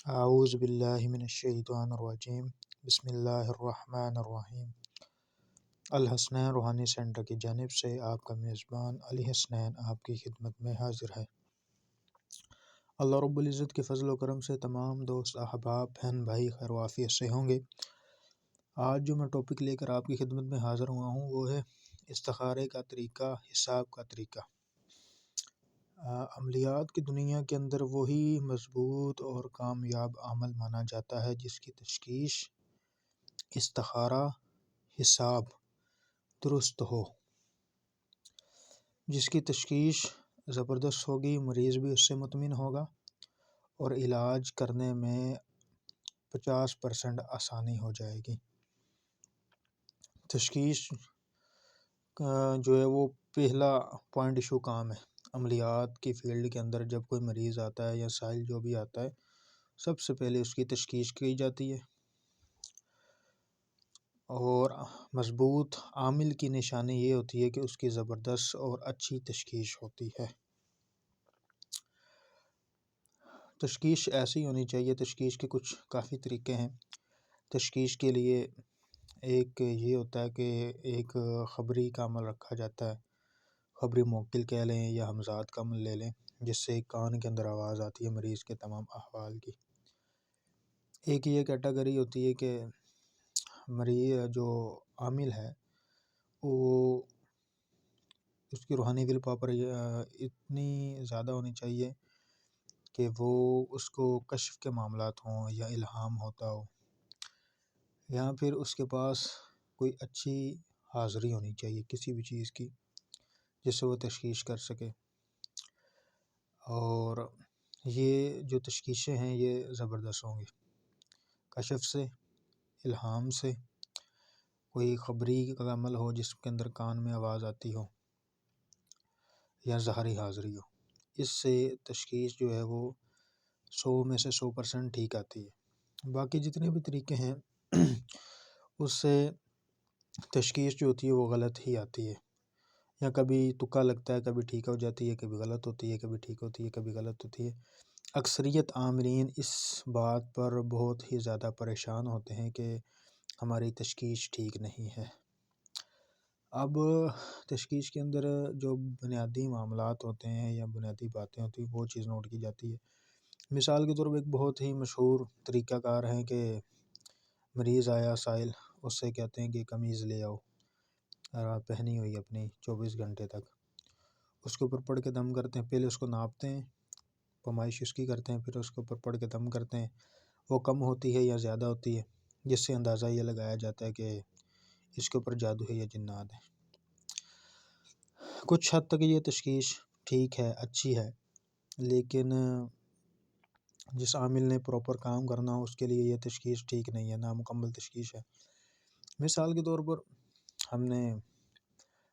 اعوذ باللہ من الشیطان الرجیم، بسم اللہ الرحمن الرحیم۔ الحسنین روحانی سینٹر کی جانب سے آپ کا میزبان علی حسنین آپ کی خدمت میں حاضر ہے۔ اللہ رب العزت کے فضل و کرم سے تمام دوست احباب بہن بھائی خیر و عافیت سے ہوں گے۔ آج جو میں ٹاپک لے کر آپ کی خدمت میں حاضر ہوا ہوں وہ ہے استخارے کا طریقہ، حساب کا طریقہ۔ عملیات کی دنیا کے اندر وہی مضبوط اور کامیاب عمل مانا جاتا ہے جس کی تشخیص استخارہ حساب درست ہو، جس کی تشخیص زبردست ہوگی، مریض بھی اس سے مطمئن ہوگا اور علاج کرنے میں 50% آسانی ہو جائے گی۔ تشخیص جو ہے وہ پہلا پوائنٹ ایشو کام ہے۔ عملیات کی فیلڈ کے اندر جب کوئی مریض آتا ہے یا سائل جو بھی آتا ہے، سب سے پہلے اس کی تشخیص کی جاتی ہے، اور مضبوط عامل کی نشانی یہ ہوتی ہے کہ اس کی زبردست اور اچھی تشخیص ہوتی ہے۔ تشخیص ایسی ہونی چاہیے۔ تشخیص کے کچھ کافی طریقے ہیں۔ تشخیص کے لیے ایک یہ ہوتا ہے کہ ایک خبری کا عمل رکھا جاتا ہے، خبری موکل کہہ لیں یا ہمزاد کا عمل لے لیں، جس سے کان کے اندر آواز آتی ہے مریض کے تمام احوال کی۔ ایک یہ کیٹیگری ہوتی ہے کہ مریض جو عامل ہے وہ اس کی روحانی ول پاور اتنی زیادہ ہونی چاہیے کہ وہ اس کو کشف کے معاملات ہوں یا الہام ہوتا ہو، یا پھر اس کے پاس کوئی اچھی حاضری ہونی چاہیے کسی بھی چیز کی جس سے وہ تشخیص کر سکے۔ اور یہ جو تشخیصیں ہیں یہ زبردست ہوں گی، کشف سے، الہام سے، کوئی خبری کا عمل ہو جس کے اندر کان میں آواز آتی ہو، یا ظاہری حاضری ہو، اس سے تشخیص جو ہے وہ 100 میں سے 100% ٹھیک آتی ہے۔ باقی جتنے بھی طریقے ہیں اس سے تشخیص جو ہوتی ہے وہ غلط ہی آتی ہے، یا کبھی تکا لگتا ہے، کبھی ٹھیک ہو جاتی ہے، کبھی غلط ہوتی ہے، کبھی ٹھیک ہوتی ہے، کبھی غلط ہوتی ہے۔ اکثریت عاملین اس بات پر بہت ہی زیادہ پریشان ہوتے ہیں کہ ہماری تشخیص ٹھیک نہیں ہے۔ اب تشخیص کے اندر جو بنیادی معاملات ہوتے ہیں یا بنیادی باتیں ہوتی ہیں وہ چیز نوٹ کی جاتی ہے۔ مثال کے طور پر ایک بہت ہی مشہور طریقہ کار ہے کہ مریض آیا سائل، اس سے کہتے ہیں کہ قمیض لے آؤ پہنی ہوئی اپنی 24 گھنٹے تک، اس کے اوپر پڑھ کے دم کرتے ہیں، پہلے اس کو ناپتے ہیں، پیمائش اس کی کرتے ہیں، پھر اس کے اوپر پڑھ کے دم کرتے ہیں، وہ کم ہوتی ہے یا زیادہ ہوتی ہے، جس سے اندازہ یہ لگایا جاتا ہے کہ اس کے اوپر جادو ہے یا جنات ہے۔ کچھ حد تک یہ تشخیص ٹھیک ہے، اچھی ہے، لیکن جس عامل نے پراپر کام کرنا ہو اس کے لیے یہ تشخیص ٹھیک نہیں ہے، نامکمل تشخیص ہے۔ مثال کے طور پر ہم نے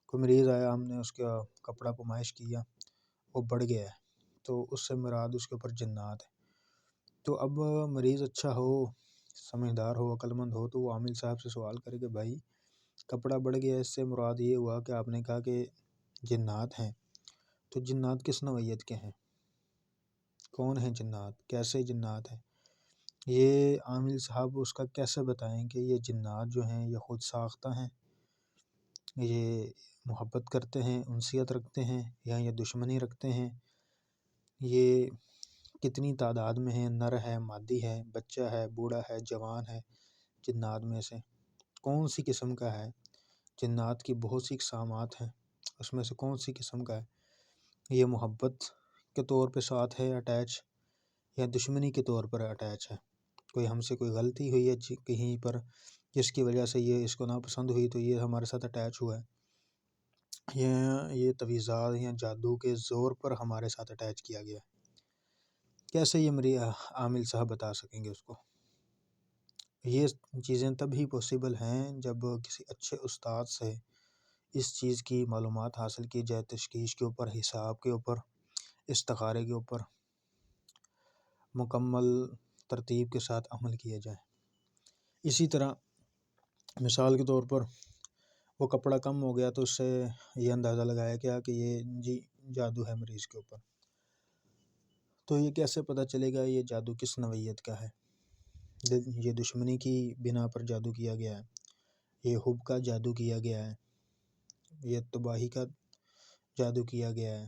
کوئی مریض آیا، ہم نے اس کا کپڑا پیمائش کیا، وہ بڑھ گیا ہے، تو اس سے مراد اس کے اوپر جنات ہے۔ تو اب مریض اچھا ہو، سمجھدار ہو، عقل مند ہو، تو وہ عامل صاحب سے سوال کرے کہ بھائی کپڑا بڑھ گیا، اس سے مراد یہ ہوا کہ آپ نے کہا کہ جنات ہیں، تو جنات کس نوعیت کے ہیں، کون ہیں جنات، کیسے جنات ہیں؟ یہ عامل صاحب اس کا کیسے بتائیں کہ یہ جنات جو ہیں یہ خود ساختہ ہیں، یہ محبت کرتے ہیں، انسیت رکھتے ہیں، یا یہ دشمنی رکھتے ہیں، یہ کتنی تعداد میں ہیں، نر ہے، مادی ہے، بچہ ہے، بوڑھا ہے، جوان ہے، جنات میں سے کون سی قسم کا ہے؟ جنات کی بہت سی اقسامات ہیں، اس میں سے کون سی قسم کا ہے؟ یہ محبت کے طور پہ ساتھ ہے اٹیچ، یا دشمنی کے طور پر اٹیچ ہے؟ کوئی ہم سے کوئی غلطی ہوئی ہے کہیں پر جس کی وجہ سے یہ اس کو ناپسند ہوئی تو یہ ہمارے ساتھ اٹیچ ہوا ہے، یہ تویزات یا جادو کے زور پر ہمارے ساتھ اٹیچ کیا گیا ہے؟ کیسے یہ عامل صاحب بتا سکیں گے اس کو؟ یہ چیزیں تبھی پاسبل ہیں جب کسی اچھے استاد سے اس چیز کی معلومات حاصل کی جائے، تشخیص کے اوپر، حساب کے اوپر، استخارے کے اوپر مکمل ترتیب کے ساتھ عمل کیا جائے۔ اسی طرح مثال کے طور پر وہ کپڑا کم ہو گیا تو اس سے یہ اندازہ لگایا گیا کہ یہ جادو ہے مریض کے اوپر، تو یہ کیسے پتہ چلے گا یہ جادو کس نوعیت کا ہے؟ یہ دشمنی کی بنا پر جادو کیا گیا ہے، یہ حب کا جادو کیا گیا ہے، یہ تباہی کا جادو کیا گیا ہے،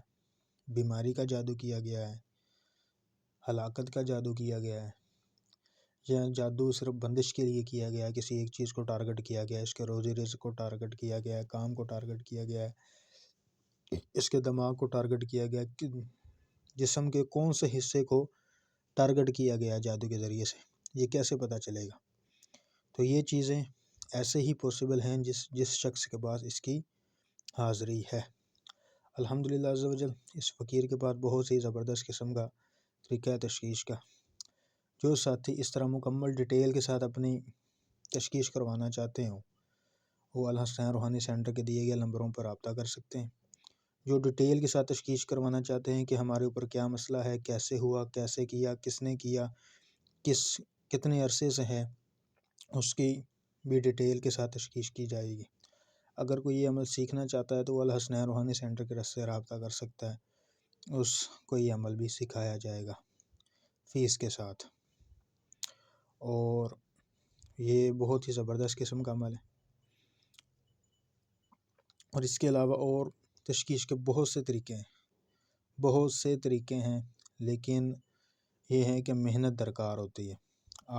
بیماری کا جادو کیا گیا ہے، ہلاکت کا جادو کیا گیا ہے، یا جادو صرف بندش کے لیے کیا گیا ہے، کسی ایک چیز کو ٹارگٹ کیا گیا ہے، اس کے روزی رزق کو ٹارگٹ کیا گیا ہے، کام کو ٹارگٹ کیا گیا ہے، اس کے دماغ کو ٹارگٹ کیا گیا ہے، جسم کے کون سے حصے کو ٹارگٹ کیا گیا ہے جادو کے ذریعے سے، یہ کیسے پتہ چلے گا؟ تو یہ چیزیں ایسے ہی پوسیبل ہیں جس شخص کے پاس اس کی حاضری ہے۔ الحمدللہ عز و جل اس فقیر کے پاس بہت ہی زبردست قسم کا طریقہ تشخیص کا۔ جو ساتھی اس طرح مکمل ڈیٹیل کے ساتھ اپنی تشخیص کروانا چاہتے ہوں وہ الحسنین روحانی سینٹر کے دیے گئے نمبروں پر رابطہ کر سکتے ہیں۔ جو ڈیٹیل کے ساتھ تشخیص کروانا چاہتے ہیں کہ ہمارے اوپر کیا مسئلہ ہے، کیسے ہوا، کیسے کیا، کس نے کیا، کتنے عرصے سے ہے، اس کی بھی ڈیٹیل کے ساتھ تشخیص کی جائے گی۔ اگر کوئی یہ عمل سیکھنا چاہتا ہے تو وہ الحسنین روحانی سینٹر کے راستے رابطہ کر سکتا ہے، اس کو یہ عمل بھی سکھایا جائے گا فیس کے ساتھ، اور یہ بہت ہی زبردست قسم کا عمل ہے۔ اور اس کے علاوہ اور تشخیص کے بہت سے طریقے ہیں، لیکن یہ ہے کہ محنت درکار ہوتی ہے۔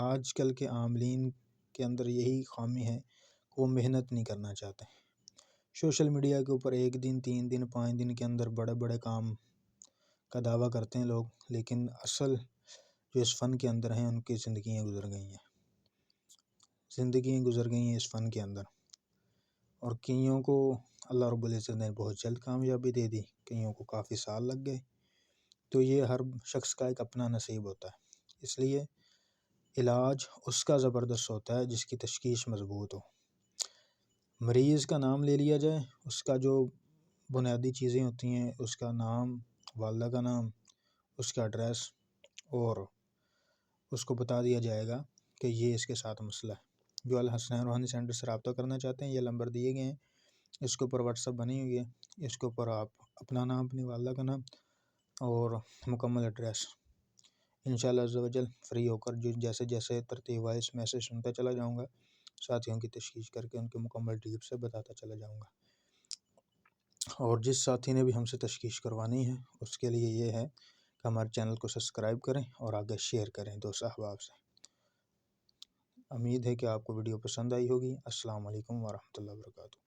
آج کل کے عاملین کے اندر یہی خامی ہے کہ وہ محنت نہیں کرنا چاہتے۔ سوشل میڈیا کے اوپر 1 دن 3 دن 5 دن کے اندر بڑے بڑے کام کا دعویٰ کرتے ہیں لوگ، لیکن اصل جو اس فن کے اندر ہیں ان کی زندگیاں گزر گئی ہیں اس فن کے اندر، اور کئیوں کو اللہ رب العزت نے بہت جلد کامیابی دے دی، کئیوں کو کافی سال لگ گئے۔ تو یہ ہر شخص کا ایک اپنا نصیب ہوتا ہے، اس لیے علاج اس کا زبردست ہوتا ہے جس کی تشخیص مضبوط ہو۔ مریض کا نام لے لیا جائے، اس کا جو بنیادی چیزیں ہوتی ہیں، اس کا نام، والدہ کا نام، اس کا ایڈریس، اور اس کو بتا دیا جائے گا کہ یہ اس کے ساتھ مسئلہ ہے۔ جو الحسنین روحانی سینٹر سے رابطہ کرنا چاہتے ہیں، یہ نمبر دیے گئے ہیں، اس کے اوپر واٹس ایپ بنی ہوئی ہے، اس کے اوپر آپ اپنا نام، اپنی والدہ کا نام اور مکمل ایڈریس، انشاءاللہ عز و جل فری ہو کر جو جیسے ترتیب وائز میسیج سنتا چلا جاؤں گا، ساتھیوں کی تشخیص کر کے ان کے مکمل ٹیپ سے بتاتا چلا جاؤں گا۔ اور جس ساتھی نے بھی ہم سے تشخیص کروانی ہے اس کے لیے یہ ہے کہ ہمارے چینل کو سبسکرائب کریں اور آگے شیئر کریں دوست احباب سے۔ امید ہے کہ آپ کو ویڈیو پسند آئی ہوگی۔ السلام علیکم ورحمۃ اللہ وبرکاتہ۔